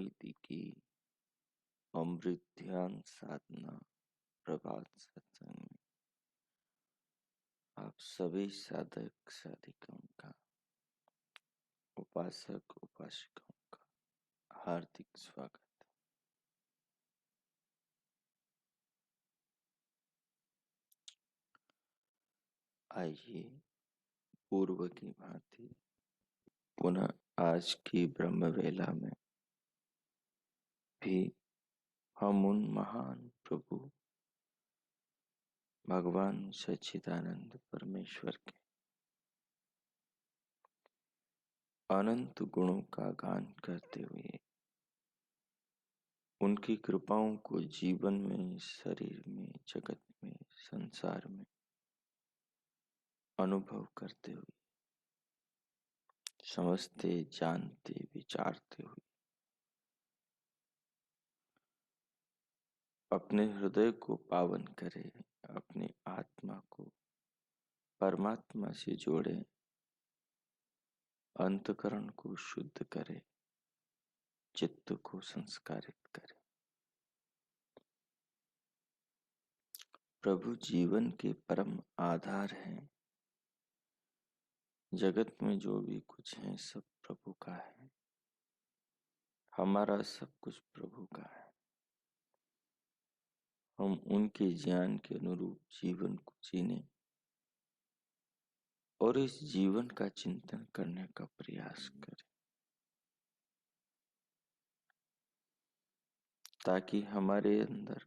मोहिती की अमृत ध्यान साधना प्रभात सत्संग में आप सभी साधक साधिकाओं का, उपासक उपासिकाओं का हार्दिक स्वागत। आइए पूर्व की भांति पुनः आज की ब्रह्म वेला में भी हम उन महान प्रभु भगवान सच्चिदानंद परमेश्वर के अनंत गुणों का गान करते हुए उनकी कृपाओं को जीवन में, शरीर में, जगत में, संसार में अनुभव करते हुए, समझते, जानते, विचारते हुए अपने हृदय को पावन करे, अपनी आत्मा को परमात्मा से जोड़े, अंतकरण को शुद्ध करे, चित्त को संस्कारित करे। प्रभु जीवन के परम आधार हैं। जगत में जो भी कुछ है सब प्रभु का है। हमारा सब कुछ प्रभु का है। हम उनके ज्ञान के अनुरूप जीवन को जीने और इस जीवन का चिंतन करने का प्रयास करें, ताकि हमारे अंदर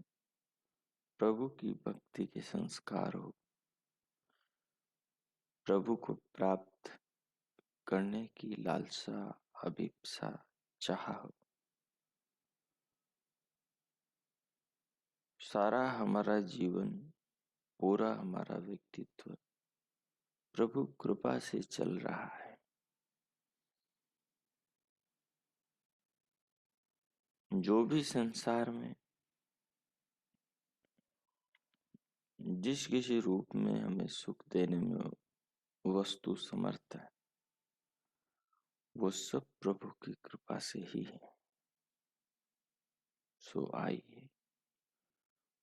प्रभु की भक्ति के संस्कार हो, प्रभु को प्राप्त करने की लालसा, अभिप्सा, चाह हो। सारा हमारा जीवन, पूरा हमारा व्यक्तित्व प्रभु कृपा से चल रहा है। जो भी संसार में जिस किसी रूप में हमें सुख देने में वस्तु समर्थ है, वो सब प्रभु की कृपा से ही है। सो आइए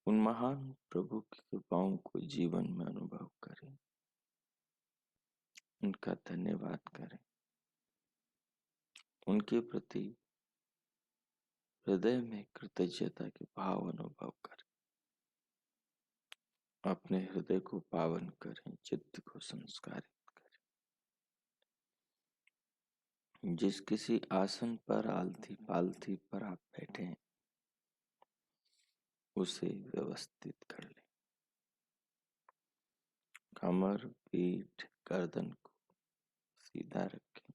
उन महान प्रभु की कृपाओं को जीवन में अनुभव करें, उनका धन्यवाद करें, उनके प्रति हृदय में कृतज्ञता के भाव अनुभव करें, अपने हृदय को पावन करें, चित्त को संस्कारित करें। जिस किसी आसन पर, आलथी पालथी पर आप बैठे हैं, उसे व्यवस्थित कर लें। कमर, पीठ, गर्दन को सीधा रखें।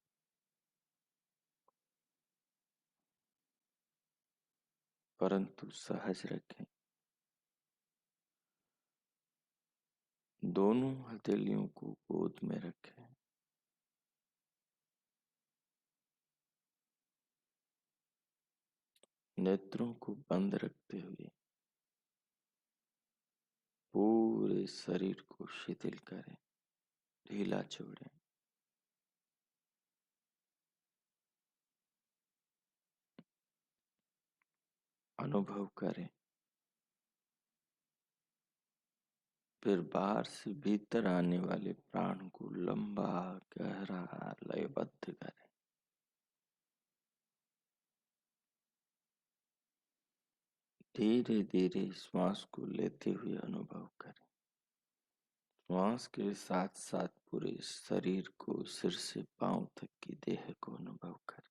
परंतु सहज रखें। दोनों हथेलियों को गोद में रखें। नेत्रों को बंद रखते हुए पूरे शरीर को शिथिल करें, ढीला छोड़ें। अनुभव करें। फिर बाहर से भीतर आने वाले प्राण को लंबा, गहरा, लयबद्ध करें। धीरे धीरे श्वास को लेते हुए अनुभव करें। श्वास के साथ साथ पूरे शरीर को, सिर से पांव तक की देह को अनुभव करें।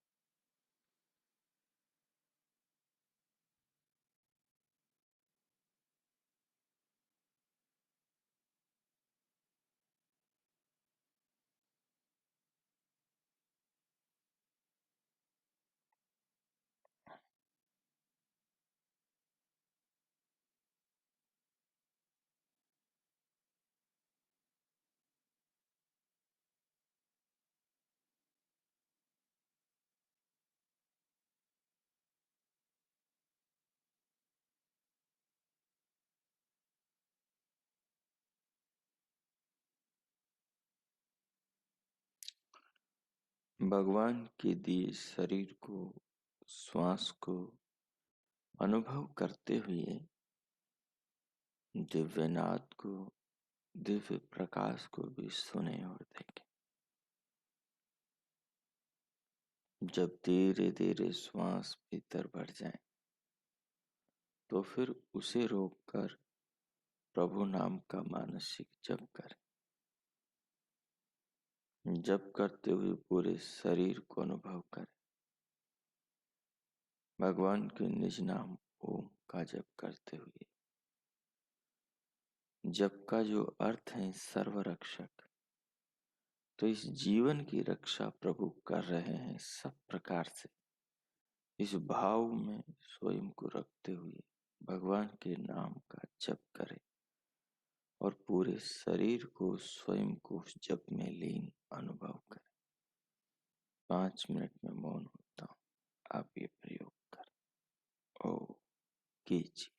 भगवान के दिए शरीर को श्वास को अनुभव करते हुए दिव्यनाद को, दिव्य प्रकाश को भी सुने और देखें। जब धीरे धीरे श्वास भीतर बढ़ जाए तो फिर उसे रोककर प्रभु नाम का मानसिक जप करें। जप करते हुए पूरे शरीर को अनुभव करें। भगवान के निज नाम ओम का जप करते हुए। जप का जो अर्थ है सर्वरक्षक, तो इस जीवन की रक्षा प्रभु कर रहे हैं सब प्रकार से। इस भाव में स्वयं को रखते हुए भगवान के नाम का जप करें और पूरे शरीर को स्वयं को उस जप में लीन अनुभव करें। 5 मिनट में मौन होता हूँ, आप ये प्रयोग करें। ओ कीजिए।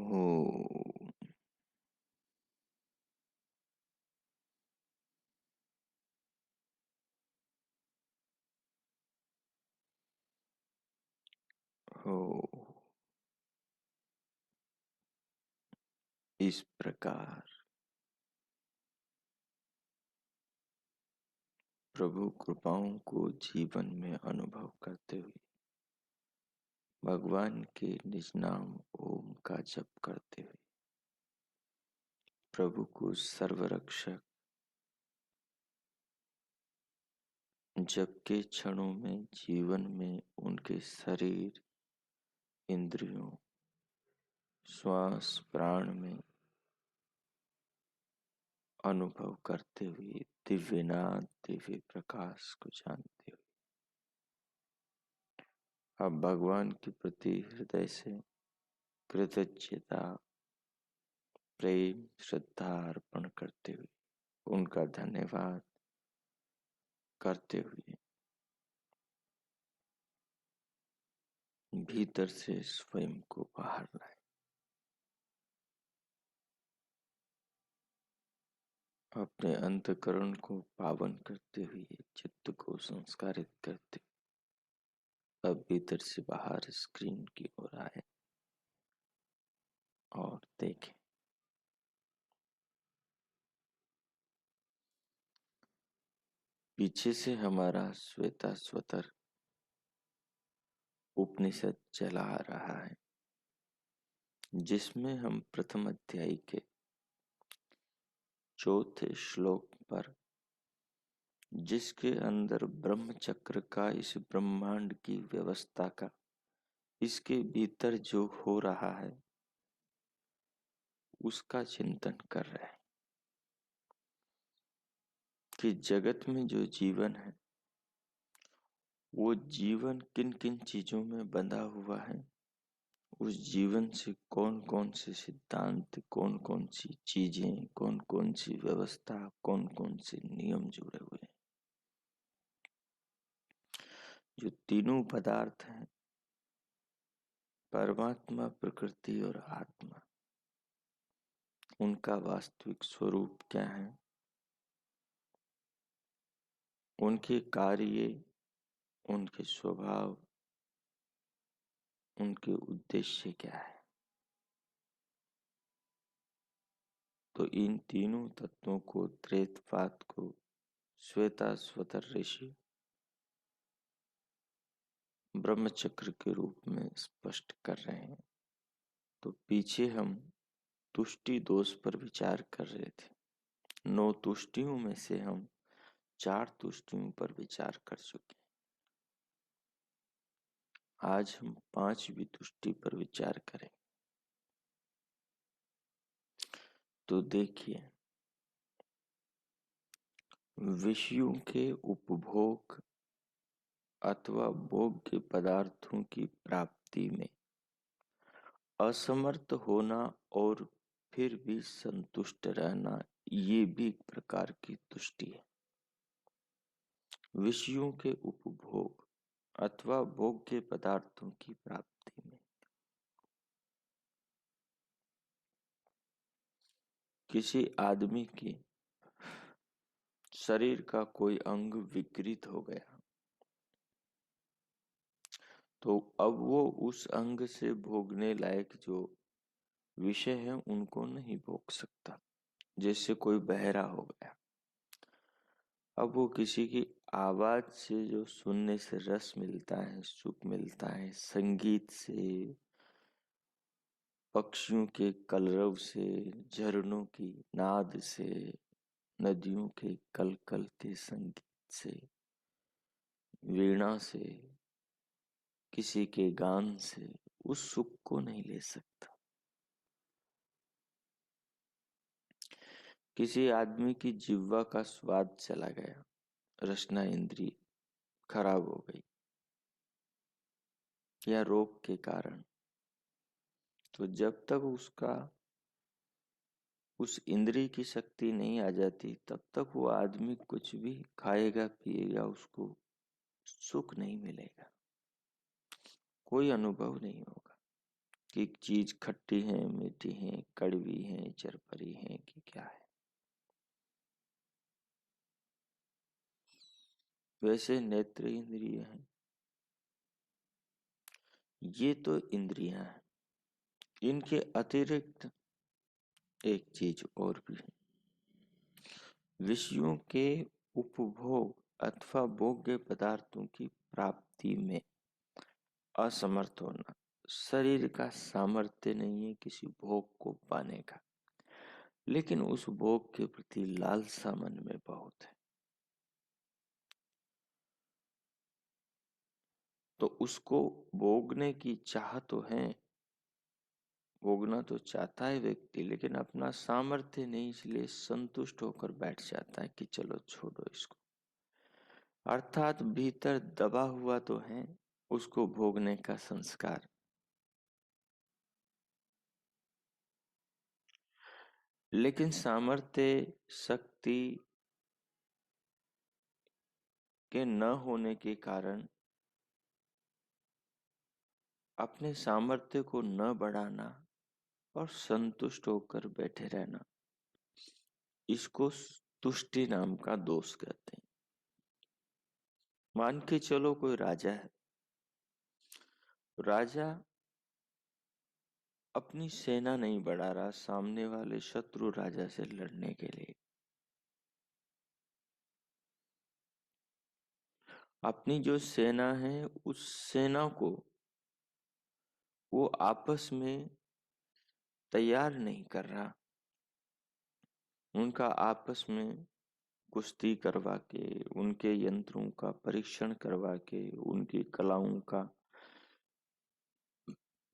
हो हो इस प्रकार प्रभु कृपाओं को जीवन में अनुभव करते हुए भगवान के निज नाम ओम का जप करते हुए प्रभु को सर्वरक्षक जप के क्षणों में जीवन में उनके शरीर इंद्रियों श्वास प्राण में अनुभव करते हुए दिव्यनाथ दिव्य प्रकाश को जानते हुए अब भगवान के प्रति हृदय से कृतज्ञता प्रेम श्रद्धा अर्पण करते हुए उनका धन्यवाद करते हुए भीतर से स्वयं को बाहर लाए। अपने अंतःकरण को पावन करते हुए चित्त को संस्कारित करते अब भीतर से बाहर स्क्रीन की ओर आए और देखें। पीछे से हमारा श्वेता स्वतर उपनिषद चला आ रहा है जिसमें हम प्रथम अध्याय के चौथे श्लोक पर जिसके अंदर ब्रह्म चक्र का इस ब्रह्मांड की व्यवस्था का इसके भीतर जो हो रहा है उसका चिंतन कर रहे हैं कि जगत में जो जीवन है वो जीवन किन किन चीजों में बंधा हुआ है, उस जीवन से कौन कौन से सिद्धांत कौन कौन सी चीजें कौन कौन सी व्यवस्था कौन कौन से नियम जुड़े हुए हैं। जो तीनों पदार्थ हैं परमात्मा प्रकृति और आत्मा उनका वास्तविक स्वरूप क्या है, उनके कार्य उनके स्वभाव उनके उद्देश्य क्या है। तो इन तीनों तत्वों को त्रेतपात को श्वेता स्वतर ऋषि ब्रह्मचक्र के रूप में स्पष्ट कर रहे हैं। तो पीछे हम तुष्टि दोष पर विचार कर रहे थे। 9 तुष्टियों में से हम 4 तुष्टियों पर विचार कर चुके। आज हम 5वीं तुष्टि पर विचार करें। तो देखिए विषयों के उपभोग अथवा भोग्य पदार्थों की प्राप्ति में असमर्थ होना और फिर भी संतुष्ट रहना ये भी एक प्रकार की तुष्टि है। विषयों के उपभोग अथवा भोग्य पदार्थों की प्राप्ति में किसी आदमी के शरीर का कोई अंग विकृत हो गया तो अब वो उस अंग से भोगने लायक जो विषय है उनको नहीं भोग सकता। जैसे कोई बहरा हो गया, अब वो किसी की आवाज से जो सुनने से रस मिलता है सुख मिलता है, संगीत से पक्षियों के कलरव से झरनों की नाद से नदियों के कल कल के संगीत से वीणा से किसी के गान से उस सुख को नहीं ले सकता। किसी आदमी की जिह्वा का स्वाद चला गया, रसना इंद्रिय खराब हो गई या रोग के कारण, तो जब तक उसका उस इंद्रिय की शक्ति नहीं आ जाती तब तक वो आदमी कुछ भी खाएगा पिएगा उसको सुख नहीं मिलेगा, कोई अनुभव नहीं होगा। कि चीज खट्टी है, मीठी है, कड़वी है, चरपरी है कि क्या है। वैसे नेत्र इंद्रिय है, ये तो इंद्रियां हैं। इनके अतिरिक्त एक चीज और भी है, विषयों के उपभोग अथवा भोग्य पदार्थों की प्राप्ति में असमर्थ होना। शरीर का सामर्थ्य नहीं है किसी भोग को पाने का, लेकिन उस भोग के प्रति लालसा मन में बहुत है, तो उसको भोगने की चाह तो है, भोगना तो चाहता है व्यक्ति, लेकिन अपना सामर्थ्य नहीं, इसलिए संतुष्ट होकर बैठ जाता है कि चलो छोड़ो इसको। अर्थात भीतर दबा हुआ तो है उसको भोगने का संस्कार, लेकिन सामर्थ्य शक्ति के न होने के कारण अपने सामर्थ्य को न बढ़ाना और संतुष्ट होकर बैठे रहना, इसको तुष्टि नाम का दोष कहते हैं। मान के चलो कोई राजा है, राजा अपनी सेना नहीं बढ़ा रहा सामने वाले शत्रु राजा से लड़ने के लिए, अपनी जो सेना है उस सेना को वो आपस में तैयार नहीं कर रहा, उनका आपस में कुश्ती करवा के, उनके यंत्रों का परीक्षण करवा के, उनकी कलाओं का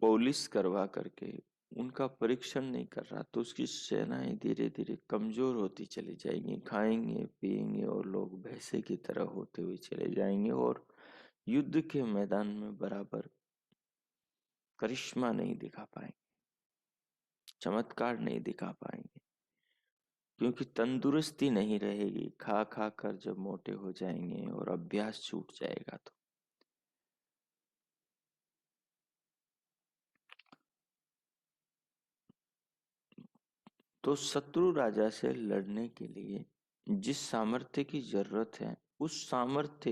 पॉलिश करवा करके उनका परीक्षण नहीं कर रहा, तो उसकी सेनाएं धीरे धीरे कमजोर होती चली जाएंगी, खाएंगे पिएंगे और लोग भैंसे की तरह होते हुए चले जाएंगे और युद्ध के मैदान में बराबर करिश्मा नहीं दिखा पाएंगे, चमत्कार नहीं दिखा पाएंगे, क्योंकि तंदुरुस्ती नहीं रहेगी। खा खा कर जब मोटे हो जाएंगे और अभ्यास छूट जाएगा तो शत्रु राजा से लड़ने के लिए जिस सामर्थ्य की जरूरत है, उस सामर्थ्य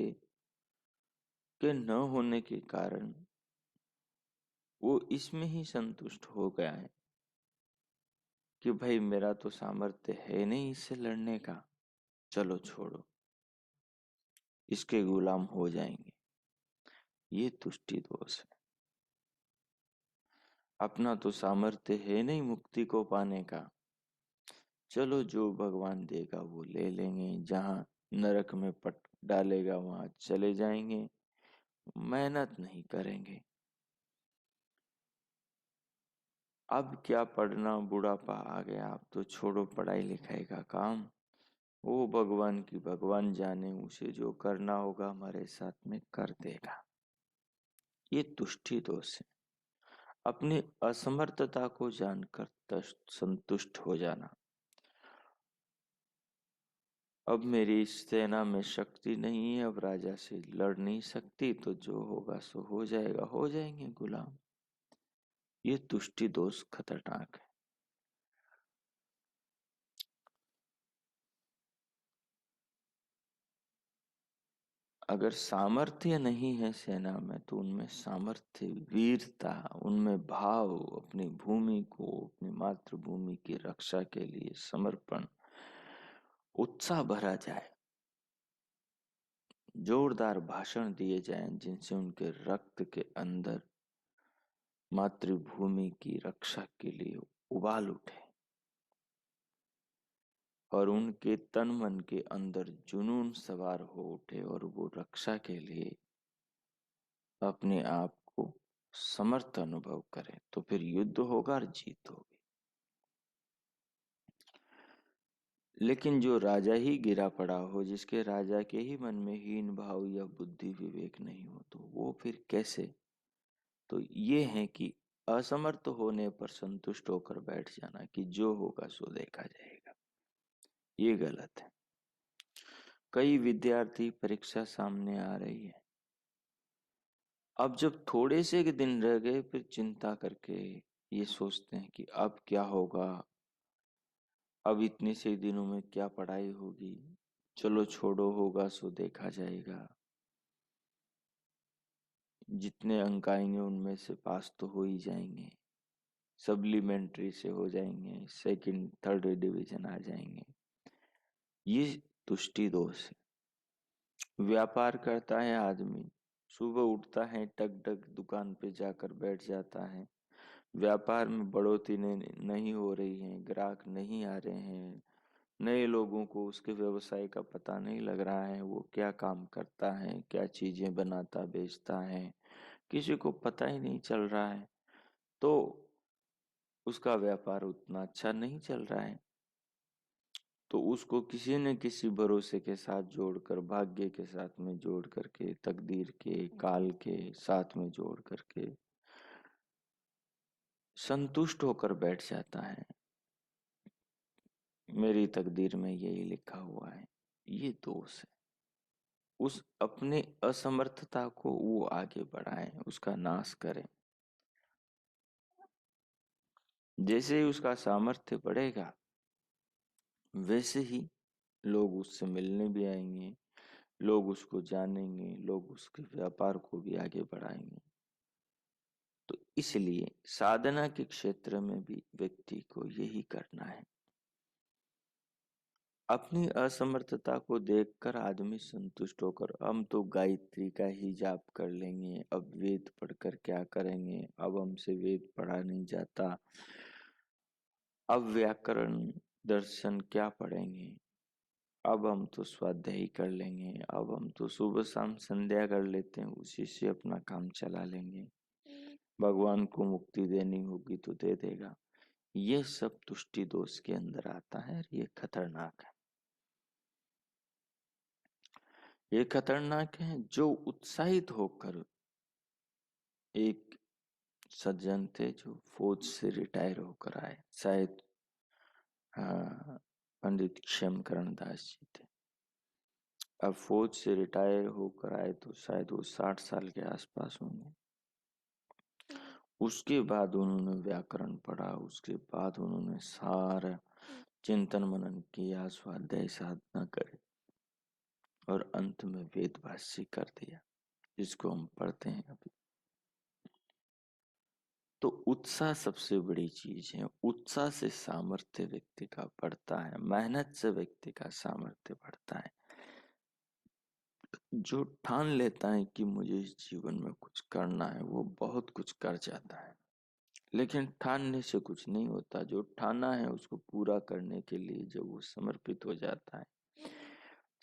के न होने के कारण वो इसमें ही संतुष्ट हो गया है कि भाई मेरा तो सामर्थ्य है नहीं इससे लड़ने का, चलो छोड़ो, इसके गुलाम हो जाएंगे। ये तुष्टि दोष है। अपना तो सामर्थ्य है नहीं मुक्ति को पाने का, चलो जो भगवान देगा वो ले लेंगे, जहां नरक में पट डालेगा वहां चले जाएंगे, मेहनत नहीं करेंगे। अब क्या पढ़ना, बुढ़ापा आ गया, अब तो छोड़ो पढ़ाई लिखाई का काम, वो भगवान की भगवान जाने, उसे जो करना होगा हमारे साथ में कर देगा। ये तुष्टि दोष है। अपनी असमर्थता को जानकर संतुष्ट हो जाना। अब मेरी सेना में शक्ति नहीं है, अब राजा से लड़ नहीं सकती, तो जो होगा सो हो जाएगा, हो जाएंगे गुलाम। ये तुष्टि दोष खतरनाक है। अगर सामर्थ्य नहीं है सेना में, तो उनमें सामर्थ्य, वीरता, उनमें भाव, अपनी भूमि को, अपनी मातृभूमि की रक्षा के लिए समर्पण, उत्साह भरा जाए, जोरदार भाषण दिए जाएं जिनसे उनके रक्त के अंदर मातृभूमि की रक्षा के लिए उबाल उठे और उनके तन मन के अंदर जुनून सवार हो उठे और वो रक्षा के लिए अपने आप को समर्थ अनुभव करे, तो फिर युद्ध होगा और जीत होगी। लेकिन जो राजा ही गिरा पड़ा हो, जिसके राजा के ही मन में हीन भाव या बुद्धि विवेक नहीं हो, तो वो फिर कैसे। तो ये है कि असमर्थ होने पर संतुष्ट होकर बैठ जाना कि जो होगा सो देखा जाएगा, ये गलत है। कई विद्यार्थी, परीक्षा सामने आ रही है, अब जब थोड़े से के दिन रह गए, फिर चिंता करके ये सोचते हैं कि अब क्या होगा, अब इतने से दिनों में क्या पढ़ाई होगी, चलो छोड़ो, होगा सो देखा जाएगा, जितने अंक आएंगे उनमें से पास तो हो ही जाएंगे, सप्लीमेंट्री से हो जाएंगे, सेकंड थर्ड डिवीजन आ जाएंगे। ये तुष्टि दोष है। व्यापार करता है आदमी, सुबह उठता है, टक टक दुकान पे जाकर बैठ जाता है, व्यापार में बढ़ोतरी नहीं हो रही है, ग्राहक नहीं आ रहे हैं, नए लोगों को उसके व्यवसाय का पता नहीं लग रहा है, वो क्या काम करता है, क्या चीजें बनाता बेचता है, किसी को पता ही नहीं चल रहा है, तो उसका व्यापार उतना अच्छा नहीं चल रहा है। तो उसको किसी न किसी भरोसे के साथ जोड़कर, भाग्य के साथ में जोड़ करके, तकदीर के, काल के साथ में जोड़ करके संतुष्ट होकर बैठ जाता है, मेरी तकदीर में यही लिखा हुआ है। ये दोष है। उस अपने असमर्थता को वो आगे बढ़ाए, उसका नाश करे। जैसे ही उसका सामर्थ्य बढ़ेगा, वैसे ही लोग उससे मिलने भी आएंगे, लोग उसको जानेंगे, लोग उसके व्यापार को भी आगे बढ़ाएंगे। तो इसलिए साधना के क्षेत्र में भी व्यक्ति को यही करना है। अपनी असमर्थता को देखकर आदमी संतुष्ट होकर हम तो गायत्री का ही जाप कर लेंगे, अब वेद पढ़कर क्या करेंगे, अब हमसे वेद पढ़ा नहीं जाता, अब व्याकरण दर्शन क्या पढ़ेंगे, अब हम तो स्वाध्याय कर लेंगे, अब हम तो सुबह शाम संध्या कर लेते हैं, उसी से अपना काम चला लेंगे, भगवान को मुक्ति देनी होगी तो दे देगा। ये सब तुष्टि दोष के अंदर आता है और ये खतरनाक है। ये खतरनाक है। जो उत्साहित होकर, एक सज्जन थे जो फौज से रिटायर होकर आए, शायद, हाँ, पंडित क्षेमकरण दास जी थे। अब फौज से रिटायर होकर आए तो शायद वो 60 साल के आसपास होंगे। उसके बाद उन्होंने व्याकरण पढ़ा, उसके बाद उन्होंने सारा चिंतन मनन किया, स्वाध्याय साधना करे और अंत में वेद भाष्य कर दिया, जिसको हम पढ़ते हैं अभी। तो उत्साह सबसे बड़ी चीज है। उत्साह से सामर्थ्य व्यक्ति का बढ़ता है, मेहनत से व्यक्ति का सामर्थ्य बढ़ता है। जो ठान लेता है कि मुझे इस जीवन में कुछ करना है, वो बहुत कुछ कर जाता है। लेकिन ठानने से कुछ नहीं होता। जो ठाना है उसको पूरा करने के लिए जब वो समर्पित हो जाता है,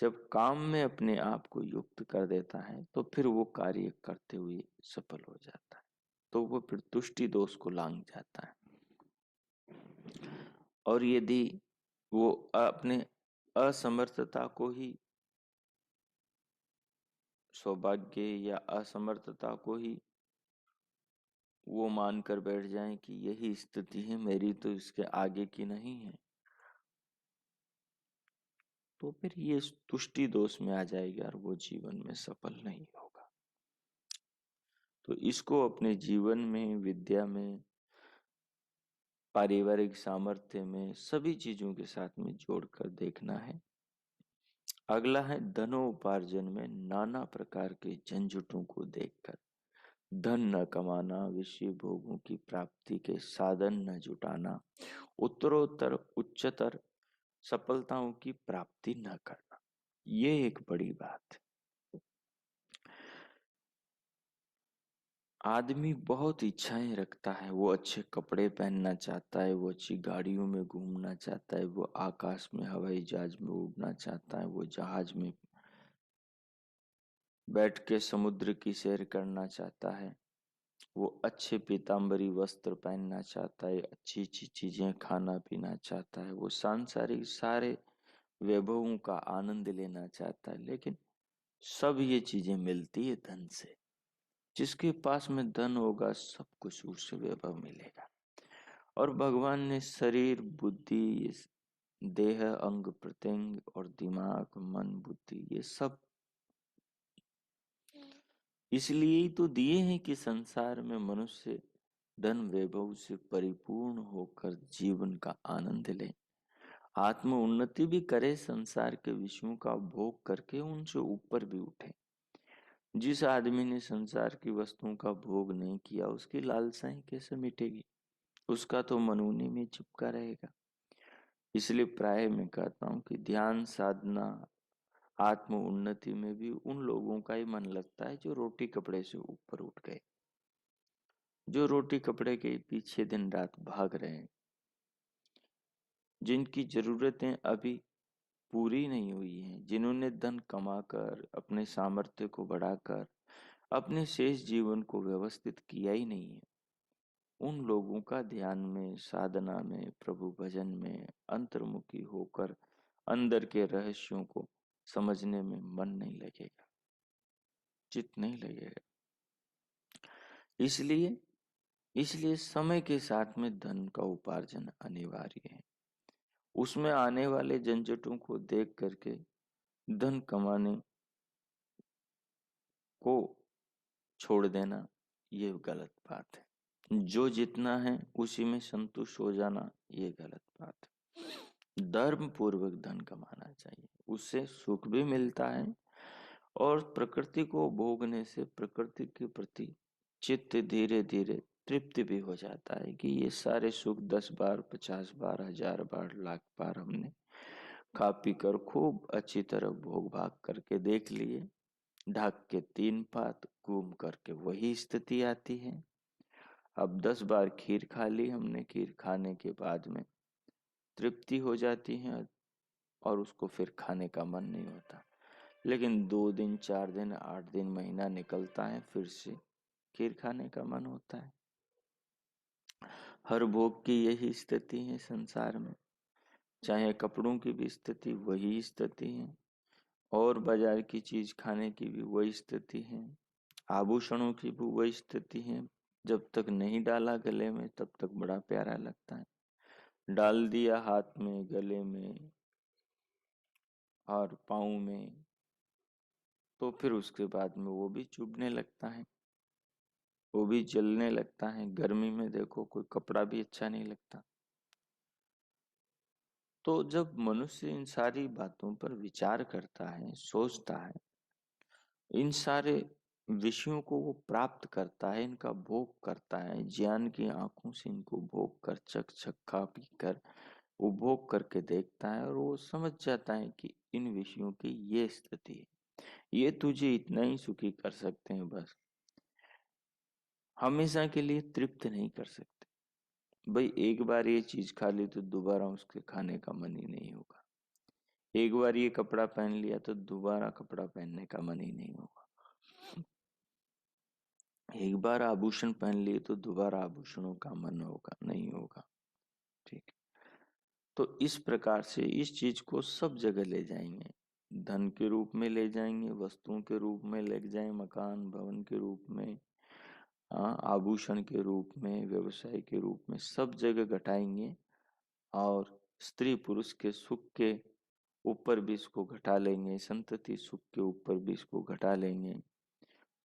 जब काम में अपने आप को युक्त कर देता है, तो फिर वो कार्य करते हुए सफल हो जाता है। तो वो फिर तुष्टि दोष को लांघ जाता है। और यदि वो अपने असमर्थता को ही सौभाग्य या असमर्थता को ही वो मानकर बैठ जाएं कि यही स्थिति है मेरी, तो इसके आगे की नहीं है, तो फिर ये तुष्टि दोष में आ जाएगा और वो जीवन में सफल नहीं होगा। तो इसको अपने जीवन में, विद्या में, पारिवारिक सामर्थ्य में, सभी चीजों के साथ में जोड़कर देखना है। अगला है धनोपार्जन में नाना प्रकार के झंझटों को देखकर धन न कमाना, विषय भोगों की प्राप्ति के साधन न जुटाना, उत्तरोत्तर उच्चतर सफलताओं की प्राप्ति न करना। ये एक बड़ी बात है। आदमी बहुत इच्छाएं रखता है, वो अच्छे कपड़े पहनना चाहता है, वो अच्छी गाड़ियों में घूमना चाहता है, वो आकाश में हवाई जहाज में उड़ना चाहता है, वो जहाज में बैठ के समुद्र की सैर करना चाहता है, वो अच्छे पीताम्बरी वस्त्र पहनना चाहता है, अच्छी अच्छी चीजें खाना पीना चाहता है, वो सांसारिक सारे वैभवों का आनंद लेना चाहता है। लेकिन सब ये चीजें मिलती है धन से। जिसके पास में धन होगा, सब कुछ उससे वैभव मिलेगा। और भगवान ने शरीर, बुद्धि, देह, अंग प्रत्यंग और दिमाग, मन, बुद्धि, ये सब इसलिए ही तो दिए हैं कि संसार में मनुष्य धन वैभव से परिपूर्ण होकर जीवन का आनंद ले, आत्म उन्नति भी करे, संसार के विषयों का भोग करके उनसे ऊपर भी उठे। जिस आदमी ने संसार की वस्तुओं का भोग नहीं किया, उसकी लालसाएं कैसे मिटेगी? उसका तो मन उन्हीं में चिपका रहेगा। इसलिए प्राय मैं कहता हूँ कि ध्यान साधना आत्म उन्नति में भी उन लोगों का ही मन लगता है जो रोटी कपड़े से ऊपर उठ गए, जो रोटी कपड़े के पीछे दिन रात भाग रहे हैं, जिनकी जरूरतें अभी पूरी नहीं हुई हैं, जिन्होंने धन कमाकर अपने सामर्थ्य को बढ़ाकर अपने शेष जीवन को व्यवस्थित किया ही नहीं है, उन लोगों का ध्यान में, साधना में, प्रभु भजन में अंतर्मुखी होकर अंदर के रहस्यों को समझने में मन नहीं लगेगा, चित नहीं लगेगा। इसलिए इसलिए समय के साथ में धन का उपार्जन अनिवार्य है। उसमें आने वाले झंझटों को देख करके धन कमाने को छोड़ देना ये गलत बात है। जो जितना है उसी में संतुष्ट हो जाना ये गलत बात है। धर्म पूर्वक धन कमाना चाहिए, उससे सुख भी मिलता है और प्रकृति को भोगने से प्रकृति के प्रति चित्त धीरे धीरे तृप्ति भी हो जाता है कि ये सारे सुख 10 बार 50 बार 1000 बार लाख बार हमने खा पी कर खूब अच्छी तरह भोग भाग करके देख लिए। ढाक के 3 पात घूम करके वही स्थिति आती है। अब 10 बार खीर खा ली हमने, खीर खाने के बाद में तृप्ति हो जाती है और उसको फिर खाने का मन नहीं होता। लेकिन 2 दिन 4 दिन 8 दिन महीना निकलता है, फिर से खीर खाने का मन होता है। हर भोग की यही स्थिति है संसार में। चाहे कपड़ों की भी स्थिति वही स्थिति है और बाजार की चीज खाने की भी वही स्थिति है, आभूषणों की भी वही स्थिति है। जब तक नहीं डाला गले में तब तक बड़ा प्यारा लगता है, डाल दिया हाथ में, गले में और पाँव में, तो फिर उसके बाद में वो भी चुभने लगता है, वो भी जलने लगता है। गर्मी में देखो कोई कपड़ा भी अच्छा नहीं लगता। तो जब मनुष्य इन सारी बातों पर विचार करता है, सोचता है, इन सारे विषयों को वो प्राप्त करता है, इनका भोग करता है, ज्ञान की आंखों से इनको भोग कर चख चखा पी कर वो भोग करके देखता है और वो समझ जाता है कि इन विषयों की ये स्थिति है, ये तुझे इतना ही सुखी कर सकते हैं, बस हमेशा के लिए तृप्त नहीं कर सकते। भाई एक बार ये चीज खा ली तो दोबारा उसके खाने का मन ही नहीं होगा। एक बार ये कपड़ा पहन लिया तो दोबारा कपड़ा पहनने का मन ही नहीं होगा। एक बार आभूषण पहन लिए तो दोबारा आभूषणों का मन होगा नहीं होगा। ठीक। तो इस प्रकार से इस चीज को सब जगह ले जाएंगे, धन के रूप में ले जाएंगे, वस्तुओं के रूप में ले जाएंगे, मकान भवन के रूप में, हाँ आभूषण के रूप में, व्यवसाय के रूप में, सब जगह घटाएंगे और स्त्री पुरुष के सुख के ऊपर भी इसको घटा लेंगे, संतति सुख के ऊपर भी इसको घटा लेंगे।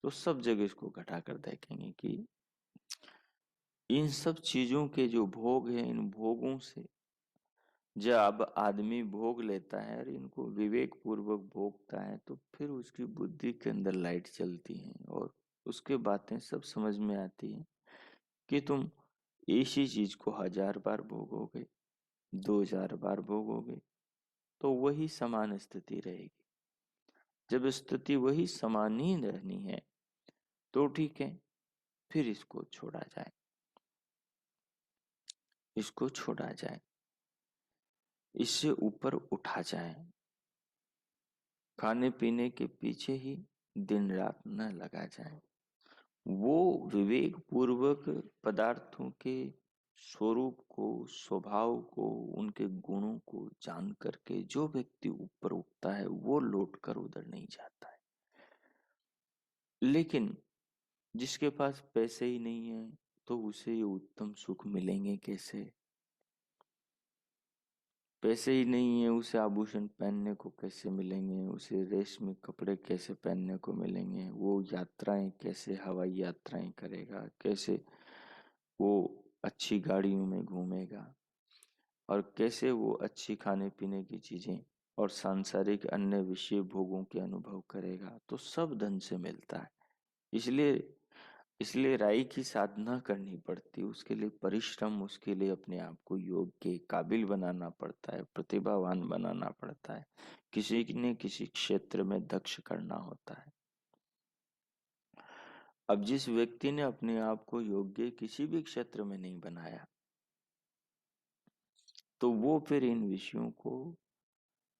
तो सब जगह इसको घटा कर देखेंगे कि इन सब चीजों के जो भोग है, इन भोगों से जब आदमी भोग लेता है और इनको विवेक पूर्वक भोगता है तो फिर उसकी बुद्धि के अंदर लाइट चलती है और उसके बातें सब समझ में आती है कि तुम इसी चीज को 1000 बार भोगोगे, 2000 बार भोगोगे तो वही समान स्थिति रहेगी। जब स्थिति वही समान ही रहनी है तो ठीक है, फिर इसको छोड़ा जाए, इसको छोड़ा जाए, इससे ऊपर उठा जाए, खाने पीने के पीछे ही दिन रात न लगा जाए। वो विवेक पूर्वक पदार्थों के स्वरूप को, स्वभाव को, उनके गुणों को जान करके जो व्यक्ति ऊपर उठता है वो लौट कर उधर नहीं जाता है। लेकिन जिसके पास पैसे ही नहीं है तो उसे ये उत्तम सुख मिलेंगे कैसे? पैसे ही नहीं है, उसे आभूषण पहनने को कैसे मिलेंगे, उसे रेशमी कपड़े कैसे पहनने को मिलेंगे, वो यात्राएं कैसे, हवाई यात्राएं करेगा, कैसे वो अच्छी गाड़ियों में घूमेगा, और कैसे वो अच्छी खाने पीने की चीजें और सांसारिक अन्य विषय भोगों के अनुभव करेगा। तो सब धन से मिलता है। इसलिए इसलिए राई की साधना करनी पड़ती है, उसके लिए परिश्रम, उसके लिए अपने आप को योग के काबिल बनाना पड़ता है, प्रतिभावान बनाना पड़ता है, किसी ने किसी क्षेत्र में दक्ष करना होता है। अब जिस व्यक्ति ने अपने आप को योग्य किसी भी क्षेत्र में नहीं बनाया, तो वो फिर इन विषयों को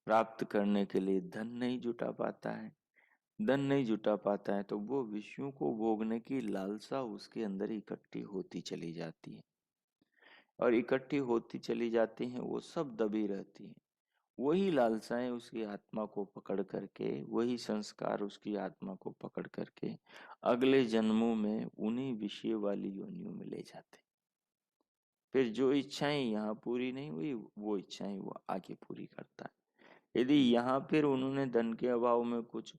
प्राप्त करने के लिए धन नहीं जुटा पाता है। धन नहीं जुटा पाता है तो वो विषयों को भोगने की लालसा उसके अंदर इकट्ठी होती चली जाती है, और इकट्ठी होती चली जाती हैं, वो सब दबी रहती हैं। वही लालसाएं उसकी आत्मा को पकड़ करके, वही संस्कार उसकी आत्मा को पकड़ करके अगले जन्मों में उन्हीं विषय वाली योनियों में ले जाते। फिर जो इच्छाएं यहाँ पूरी नहीं हुई, वो इच्छाएं वो आगे पूरी करता है। यदि यहाँ फिर उन्होंने धन के अभाव में कुछ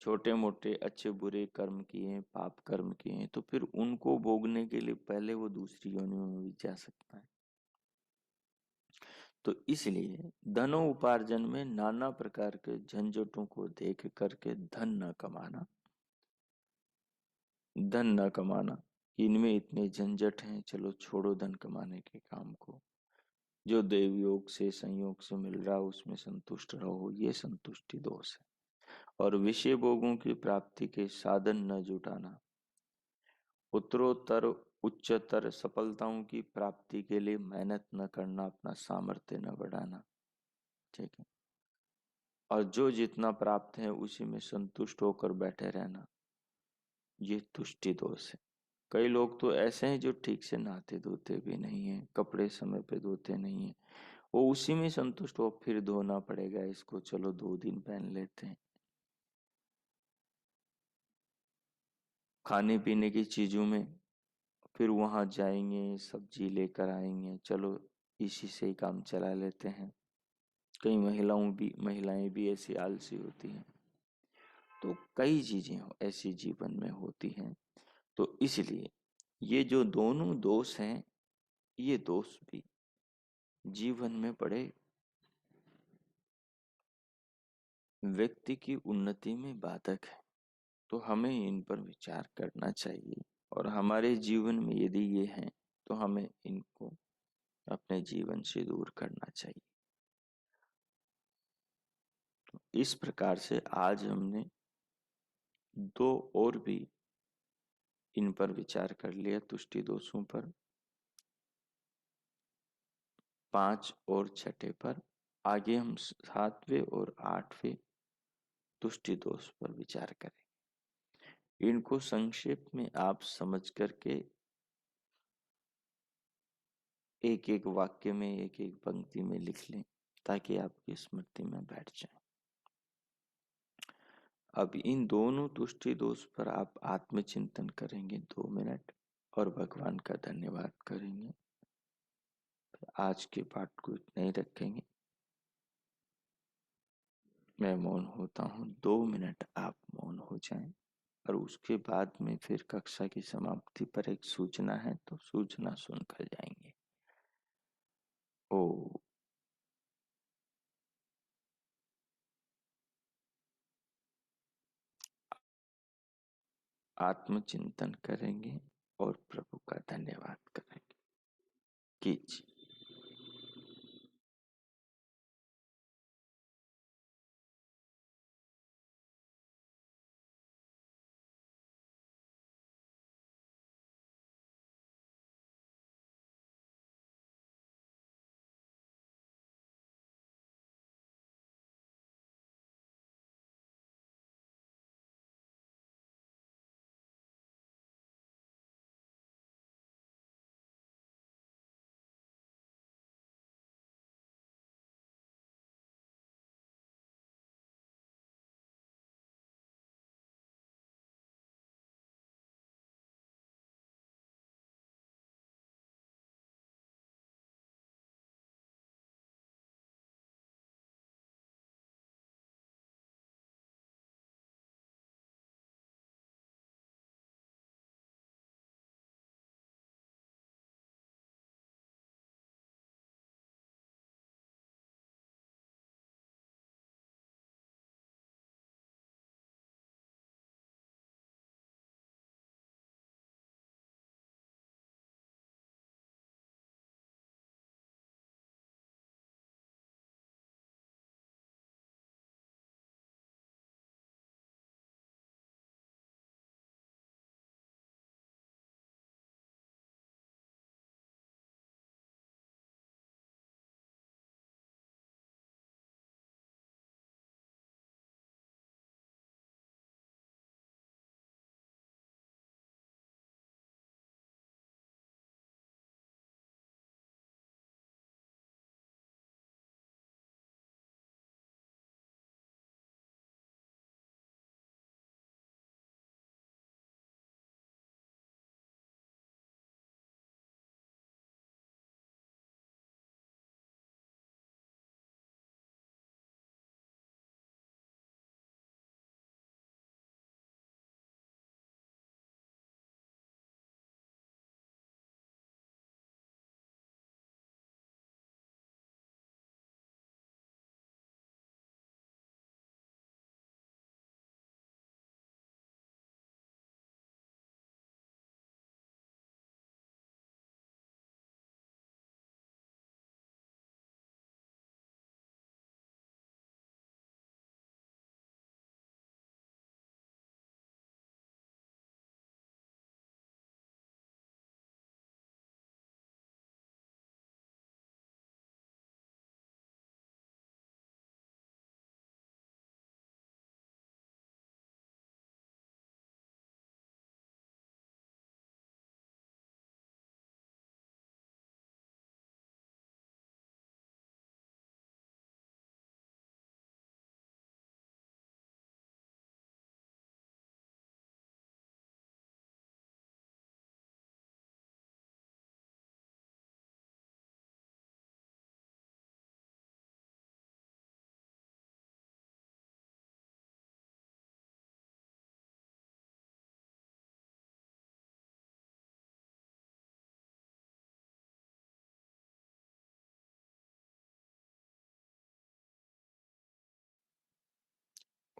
छोटे मोटे अच्छे बुरे कर्म किए, पाप कर्म किए, तो फिर उनको भोगने के लिए पहले वो दूसरी योनियों में भी जा सकता है। तो इसलिए धनोपार्जन में नाना प्रकार के झंझटों को देख करके धन न कमाना, इनमें इतने झंझट हैं, चलो छोड़ो धन कमाने के काम को, जो देव योग से संयोग से मिल रहा उसमें संतुष्ट रहो, ये संतुष्टि दोष है। और विषय भोगों की प्राप्ति के साधन न जुटाना, उत्तरोत्तर उच्चतर सफलताओं की प्राप्ति के लिए मेहनत न करना, अपना सामर्थ्य न बढ़ाना, ठीक है, और जो जितना प्राप्त है उसी में संतुष्ट होकर बैठे रहना, ये तुष्टि दोष है। कई लोग तो ऐसे हैं जो ठीक से नहाते धोते भी नहीं है, कपड़े समय पे धोते नहीं है, वो उसी में संतुष्ट हो, फिर धोना पड़ेगा इसको, चलो 2 दिन पहन लेते हैं। खाने पीने की चीजों में फिर वहां जाएंगे, सब्जी लेकर आएंगे, चलो इसी से ही काम चला लेते हैं। कई महिलाएं भी ऐसी आलसी होती हैं। तो कई चीजें ऐसी जीवन में होती हैं। तो इसलिए ये जो दोनों दोष हैं, ये दोष भी जीवन में बड़े व्यक्ति की उन्नति में बाधक है। तो हमें इन पर विचार करना चाहिए, और हमारे जीवन में यदि ये हैं तो हमें इनको अपने जीवन से दूर करना चाहिए। तो इस प्रकार से आज हमने दो और भी इन पर विचार कर लिया, तुष्टि दोषों पर, 5 और 6 पर। आगे हम 7वें और 8वें तुष्टि दोष पर विचार करें। इनको संक्षेप में आप समझ करके एक एक वाक्य में, एक एक पंक्ति में लिख लें, ताकि आपकी स्मृति में बैठ जाए। अब इन दोनों तुष्टि दोष पर आप आत्मचिंतन करेंगे 2 मिनट, और भगवान का धन्यवाद करेंगे। आज के पाठ को इतना ही रखेंगे। मैं मौन होता हूँ, 2 मिनट आप मौन हो जाएं, और उसके बाद में फिर कक्षा की समाप्ति पर एक सूचना है, तो सूचना सुनकर जाएंगे। ओ आत्मचिंतन करेंगे और प्रभु का धन्यवाद करेंगे। कीजिए।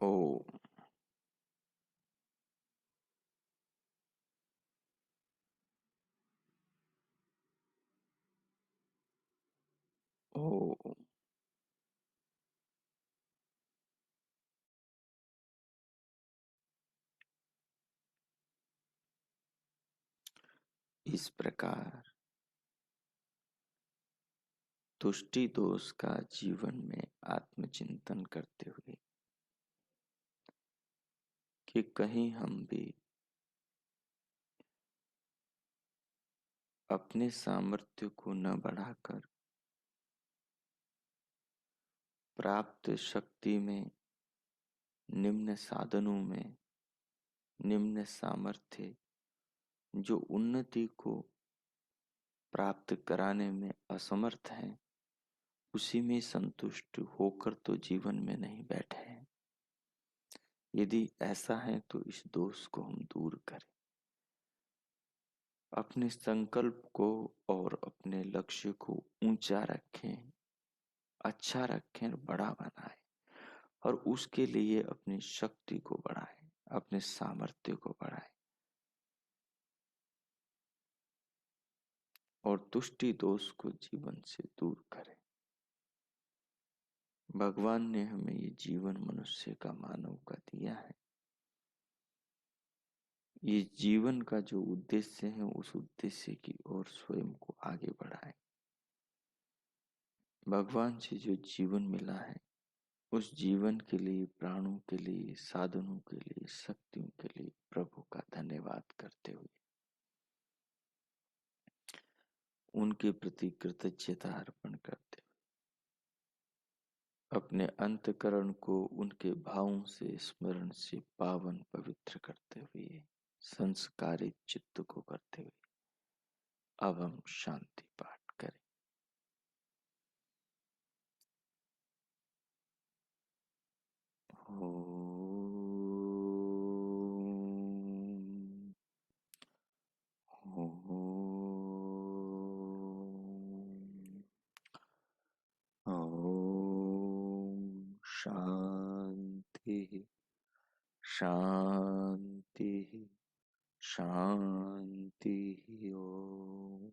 ओम। ओम। इस प्रकार तुष्टि दोष का जीवन में आत्मचिंतन करते हुए कि कहीं हम भी अपने सामर्थ्य को न बढ़ाकर प्राप्त शक्ति में, निम्न साधनों में, निम्न सामर्थ्य जो उन्नति को प्राप्त कराने में असमर्थ हैं, उसी में संतुष्ट होकर तो जीवन में नहीं बैठे हैं। यदि ऐसा है तो इस दोष को हम दूर करें, अपने संकल्प को और अपने लक्ष्य को ऊंचा रखें, अच्छा रखें, बड़ा बनाएं और उसके लिए अपनी शक्ति को बढ़ाएं, अपने सामर्थ्य को बढ़ाएं और तुष्टि दोष को जीवन से दूर करें। भगवान ने हमें ये जीवन मनुष्य का, मानव का दिया है। ये जीवन का जो उद्देश्य है, उस उद्देश्य की ओर स्वयं को आगे बढ़ाएं। भगवान से जो जीवन मिला है, उस जीवन के लिए, प्राणों के लिए, साधनों के लिए, शक्तियों के लिए प्रभु का धन्यवाद करते हुए उनके प्रति कृतज्ञता अर्पण करते हुए अपने अंतकरण को उनके भावों से, स्मरण से पावन पवित्र करते हुए, संस्कारित चित्त को करते हुए अब हम शांति पाठ करें। ओम शांति शांति शांति। ओम।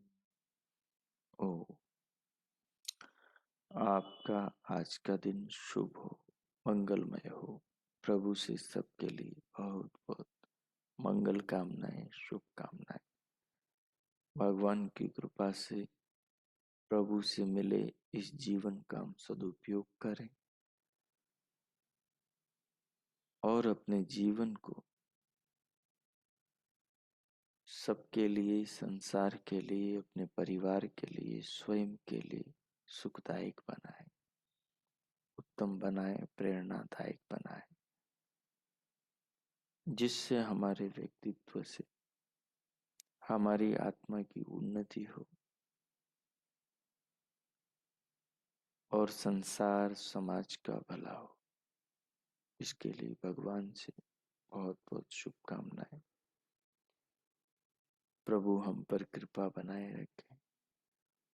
ओ आपका आज का दिन शुभ हो, मंगलमय हो। प्रभु से सबके लिए बहुत बहुत मंगल कामनाएं, शुभकामनाएं। भगवान की कृपा से प्रभु से मिले इस जीवन का हम सदुपयोग करें और अपने जीवन को सबके लिए, संसार के लिए, अपने परिवार के लिए, स्वयं के लिए सुखदायक बनाए, उत्तम बनाए, प्रेरणादायक बनाए, जिससे हमारे व्यक्तित्व से हमारी आत्मा की उन्नति हो और संसार समाज का भला हो। इसके लिए भगवान से बहुत बहुत शुभकामनाएं। प्रभु हम पर कृपा बनाए रखें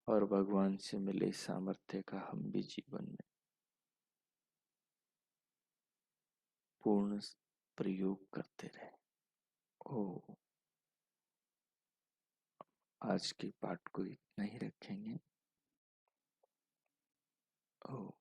और भगवान से मिले सामर्थ्य का हम भी जीवन में पूर्ण प्रयोग करते रहें। ओ आज के पाठ को इतना ही रखेंगे। ओ